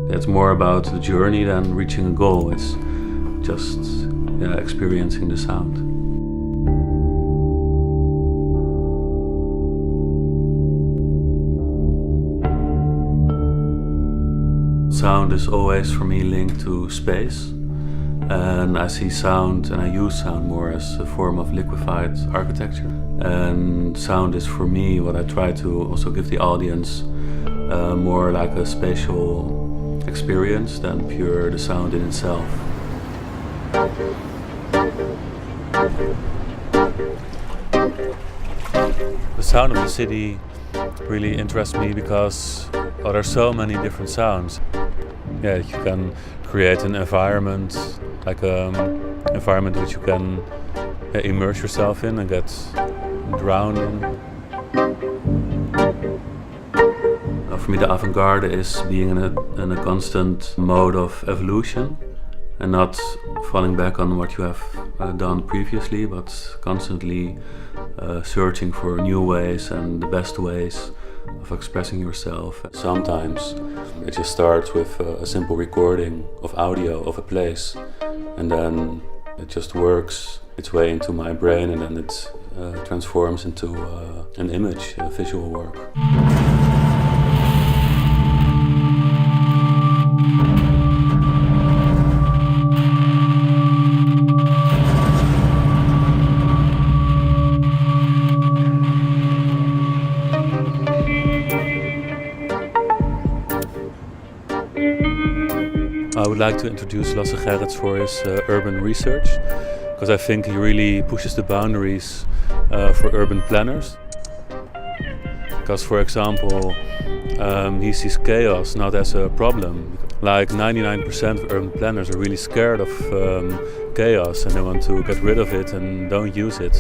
It's more about the journey than reaching a goal. It's just experiencing the sound. Sound is always for me linked to space, and I see sound and I use sound more as a form of liquefied architecture. And sound is for me what I try to also give the audience, more like a spatial experience than pure the sound in itself. The sound of the city really interests me because there are so many different sounds. Yeah, you can create an environment, like an environment which you can immerse yourself in and get drowned in. For me, the avant-garde is being in a constant mode of evolution and not falling back on what you have done previously, but constantly searching for new ways and the best ways of expressing yourself. Sometimes it just starts with a simple recording of audio of a place, and then it just works its way into my brain, and then it transforms into an image, a visual work. I would like to introduce Lasse Gerrits for his urban research, because I think he really pushes the boundaries for urban planners. Because, for example, he sees chaos not as a problem. Like 99% of urban planners are really scared of chaos and they want to get rid of it and don't use it.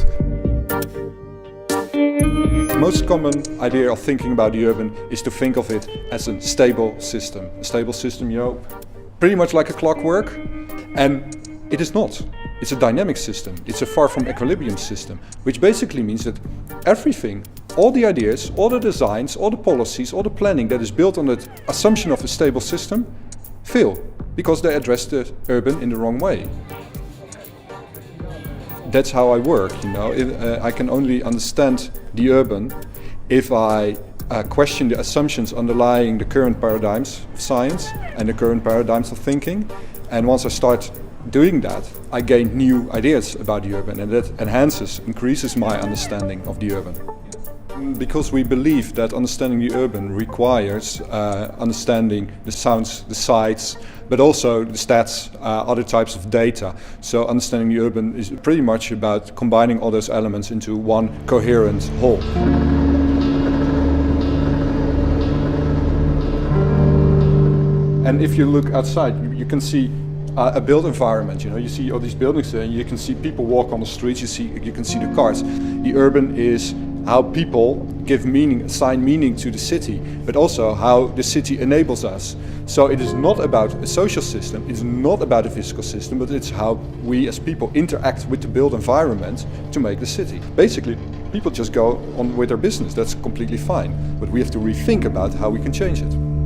The most common idea of thinking about the urban is to think of it as a stable system. A stable system, you know, pretty much like a clockwork, and it is not. It's a dynamic system. It's a far from equilibrium system, which basically means that everything, all the ideas, all the designs, all the policies, all the planning that is built on the assumption of a stable system fail because they address the urban in the wrong way. That's how I work, you know. I can only understand the urban if I question the assumptions underlying the current paradigms of science and the current paradigms of thinking. And once I start doing that, I gain new ideas about the urban, and that increases my understanding of the urban. Because we believe that understanding the urban requires understanding the sounds, the sights, but also the stats, other types of data. So understanding the urban is pretty much about combining all those elements into one coherent whole. And if you look outside, you can see a built environment. You know, you see all these buildings there, and you can see people walk on the streets. You can see the cars. The urban is how people give meaning, assign meaning to the city, but also how the city enables us. So it is not about a social system, it's not about a physical system, but it's how we as people interact with the built environment to make the city. Basically, people just go on with their business, that's completely fine, but we have to rethink about how we can change it.